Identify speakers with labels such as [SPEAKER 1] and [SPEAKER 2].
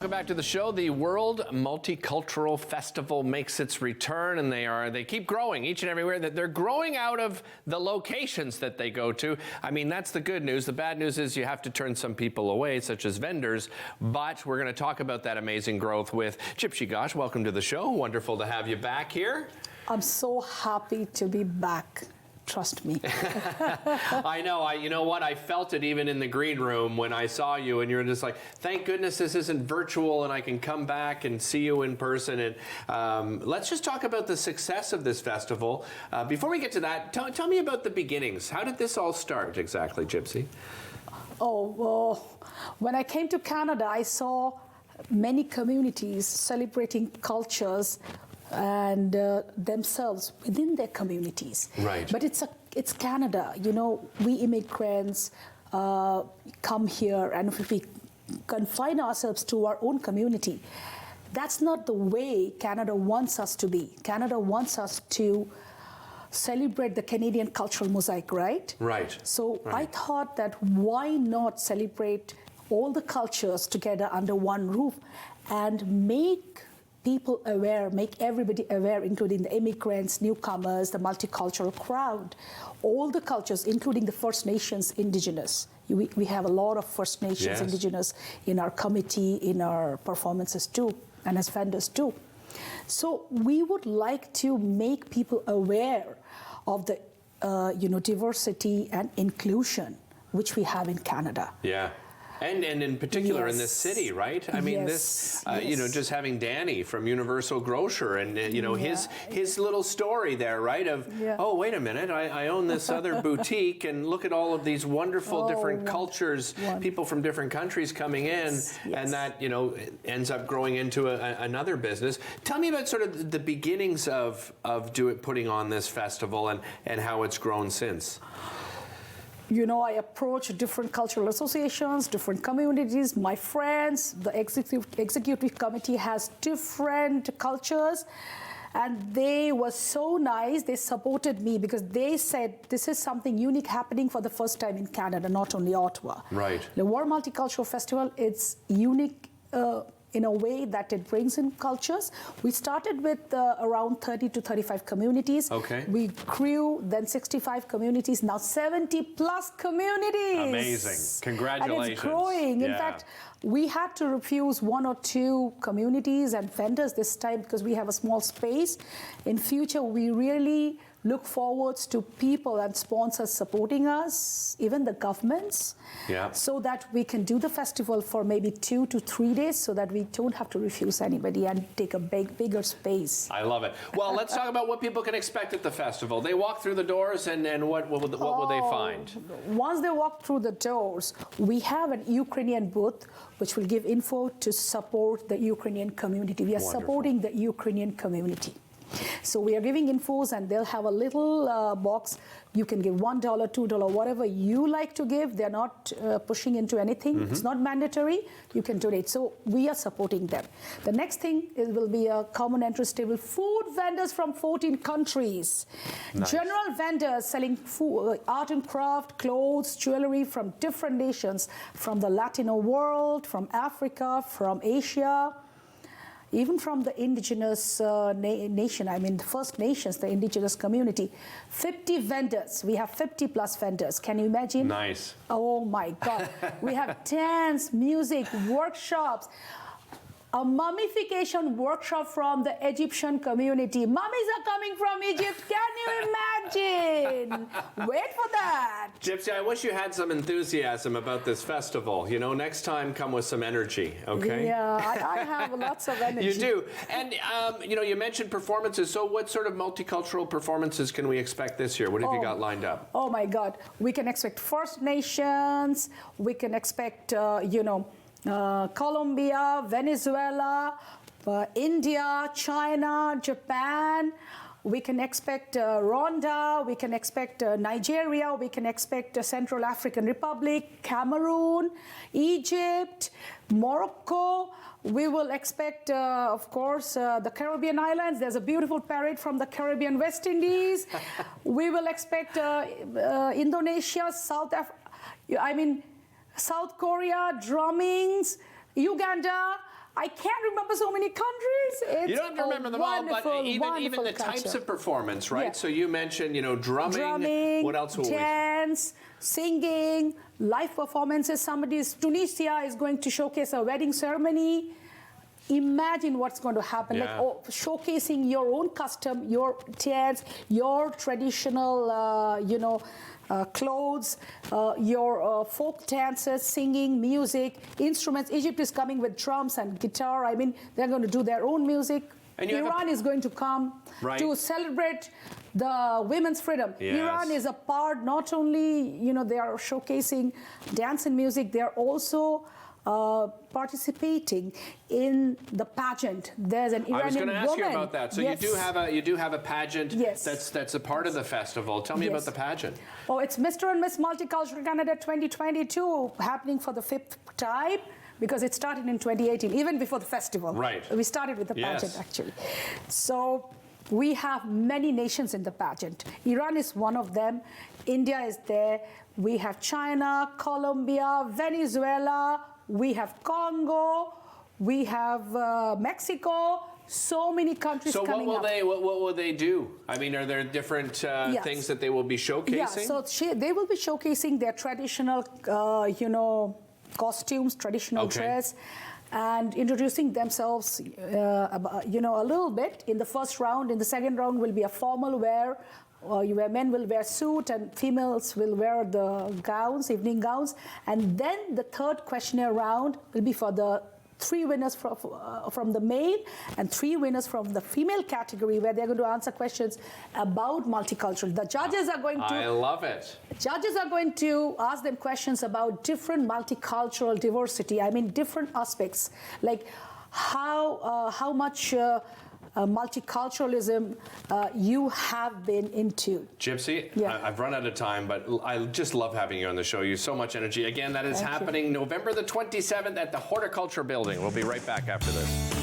[SPEAKER 1] Welcome back to the show. The World Multicultural Festival makes its return, and they keep growing each and everywhere. That they're growing out of the locations that they go to. I mean, that's the good news. The bad news is you have to turn some people away, such as vendors. But we're going to talk about that amazing growth with Gipsy Ghosh. Welcome to the show. Wonderful to have you back here.
[SPEAKER 2] I'm so happy to be back. Trust me.
[SPEAKER 1] I know. You know what? I felt it even in the green room when I saw you, and you're just like, "Thank goodness this isn't virtual, and I can come back and see you in person." And let's just talk about the success of this festival. Before we get to that, tell me about the beginnings. How did this all start exactly, Gipsy?
[SPEAKER 2] Oh, well, when I came to Canada, I saw many communities celebrating cultures and themselves within their communities.
[SPEAKER 1] Right.
[SPEAKER 2] But it's Canada. You know, we immigrants come here, and if we confine ourselves to our own community, that's not the way Canada wants us to be. Canada wants us to celebrate the Canadian cultural mosaic, right?
[SPEAKER 1] Right.
[SPEAKER 2] So
[SPEAKER 1] right.
[SPEAKER 2] I thought that why not celebrate all the cultures together under one roof and make people aware, make everybody aware, including the immigrants, newcomers, the multicultural crowd, all the cultures, including the First Nations Indigenous. We have a lot of First Nations
[SPEAKER 1] Yes.
[SPEAKER 2] Indigenous in our committee, in our performances too, and as vendors too. So we would like to make people aware of the diversity and inclusion which we have in Canada.
[SPEAKER 1] Yeah. And in particular
[SPEAKER 2] Yes.
[SPEAKER 1] in this city, right? I mean,
[SPEAKER 2] Yes.
[SPEAKER 1] this, just having Danny from Universal Grocer and, his little story there, right? Of,
[SPEAKER 2] Yeah.
[SPEAKER 1] oh, wait a minute, I own this other boutique, and look at all of these wonderful different cultures, people from different countries coming in,
[SPEAKER 2] Yes.
[SPEAKER 1] and that, ends up growing into another business. Tell me about sort of the beginnings of putting on this festival and how it's grown since.
[SPEAKER 2] I approach different cultural associations, different communities, my friends. The executive committee has different cultures, and they were so nice. They supported me because they said this is something unique happening for the first time in Canada, not only Ottawa.
[SPEAKER 1] Right.
[SPEAKER 2] The World Multicultural Festival, it's unique in a way that it brings in cultures. We started with around 30 to 35 communities.
[SPEAKER 1] Okay.
[SPEAKER 2] We grew, then 65 communities, now 70 plus communities.
[SPEAKER 1] Amazing. Congratulations.
[SPEAKER 2] And it's growing. In
[SPEAKER 1] Yeah.
[SPEAKER 2] fact, we had to refuse one or two communities and vendors this time because we have a small space. In future, we really look forward to people and sponsors supporting us, even the governments, so that we can do the festival for maybe 2 to 3 days so that we don't have to refuse anybody and take a bigger space.
[SPEAKER 1] I love it. Well, let's talk about what people can expect at the festival. They walk through the doors, and what will they find?
[SPEAKER 2] Once they walk through the doors, we have an Ukrainian booth which will give info to support the Ukrainian community. We are
[SPEAKER 1] Wonderful.
[SPEAKER 2] supporting the Ukrainian community. So we are giving infos, and they'll have a little box. You can give $1, $2, whatever you like to give. They're not pushing into anything. Mm-hmm. It's not mandatory. You can donate. So we are supporting them. The next thing will be a common entrance table. Food vendors from 14 countries. Nice. General vendors selling food, art and craft, clothes, jewelry from different nations, from the Latino world, from Africa, from Asia, even from the indigenous nation, I mean the First Nations, the indigenous community. 50 vendors. We have 50 plus vendors. Can you imagine?
[SPEAKER 1] Nice.
[SPEAKER 2] Oh my God. We have dance, music, workshops. A mummification workshop from the Egyptian community. Mummies are coming from Egypt. Can you imagine? Wait for that.
[SPEAKER 1] Gipsy, I wish you had some enthusiasm about this festival. Next time come with some energy, okay?
[SPEAKER 2] Yeah, I have lots of energy.
[SPEAKER 1] You do. And, you mentioned performances. So what sort of multicultural performances can we expect this year? What have you got lined up?
[SPEAKER 2] Oh, my God. We can expect First Nations. We can expect, Colombia, Venezuela, India, China, Japan. We can expect Rwanda, we can expect Nigeria, we can expect Central African Republic, Cameroon, Egypt, Morocco. We will expect, of course, the Caribbean islands. There's a beautiful parade from the Caribbean West Indies. We will expect Indonesia, South Korea, drummings, Uganda. I can't remember so many countries. It's
[SPEAKER 1] You don't have to remember them all, but even the types
[SPEAKER 2] culture.
[SPEAKER 1] of performance, right?
[SPEAKER 2] Yeah.
[SPEAKER 1] So you mentioned, drumming. What else will we?
[SPEAKER 2] Dance, singing, live performances. Tunisia is going to showcase a wedding ceremony. Imagine what's going to happen,
[SPEAKER 1] Yeah.
[SPEAKER 2] showcasing your own custom, your dance, your traditional, clothes, your folk dances, singing, music, instruments. Egypt is coming with drums and guitar. I mean, they're going to do their own music.
[SPEAKER 1] And you have
[SPEAKER 2] Iran is going to come
[SPEAKER 1] Right.
[SPEAKER 2] to celebrate the women's freedom.
[SPEAKER 1] Yes.
[SPEAKER 2] Iran is a part, not only, they are showcasing dance and music, they're also participating in the pageant. There's an Iranian woman.
[SPEAKER 1] I was going to ask you about that. So
[SPEAKER 2] Yes.
[SPEAKER 1] you do have a pageant.
[SPEAKER 2] Yes.
[SPEAKER 1] That's a part of the festival. Tell me
[SPEAKER 2] Yes.
[SPEAKER 1] about the pageant.
[SPEAKER 2] Oh, it's Mr. and Miss Multicultural Canada 2022, happening for the 5th time, because it started in 2018, even before the festival.
[SPEAKER 1] Right.
[SPEAKER 2] We started with the pageant,
[SPEAKER 1] Yes.
[SPEAKER 2] actually. So we have many nations in the pageant. Iran is one of them. India is there. We have China, Colombia, Venezuela. We have Congo. We have Mexico. So many countries
[SPEAKER 1] So
[SPEAKER 2] coming up.
[SPEAKER 1] what will they do? I mean, are there different
[SPEAKER 2] Yes.
[SPEAKER 1] things that they will be showcasing?
[SPEAKER 2] Yeah, so they will be showcasing their traditional, costumes, traditional
[SPEAKER 1] Okay.
[SPEAKER 2] dress, and introducing themselves, a little bit in the first round. In the second round will be a formal wear, where men will wear suit and females will wear the gowns, evening gowns. And then the third questionnaire round will be for the 3 winners from the male and 3 winners from the female category, where they're going to answer questions about multicultural. The judges are going to
[SPEAKER 1] I love it.
[SPEAKER 2] Judges are going to ask them questions about different multicultural diversity. I mean, different aspects, like how much multiculturalism you have been into.
[SPEAKER 1] Gypsy,
[SPEAKER 2] Yeah.
[SPEAKER 1] I've run out of time, but I just love having you on the show. You have so much energy. Again, that is
[SPEAKER 2] Thank you.
[SPEAKER 1] happening November the 27th at the Horticulture Building. We'll be right back after this.